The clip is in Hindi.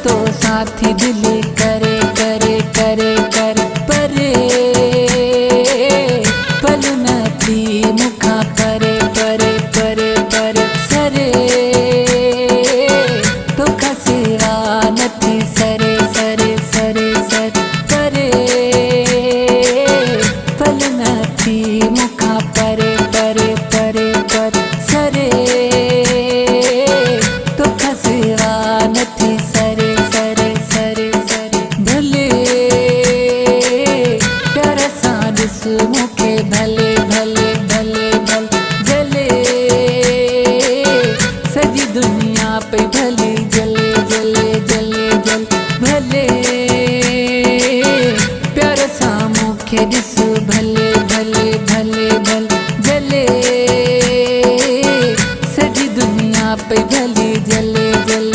तो साथी दिली करे करे करे करे परे पल नथी मुखा परे परे परे परे सरे तो खसेवा नथी सरे सरे सरे सरे परे पल नथी मुखा परे परे परे परे सरे तो खसेवा नथी सरे सरे सरे सरे भले प्यार सां ॾिस मूंखे भले भले भले भले जले सॼी दुनिया पई भली जले जले जले जले भले प्यार सां मूंखे ॾिस भले भले भले भले जले सॼी दुनिया पई भली जले जले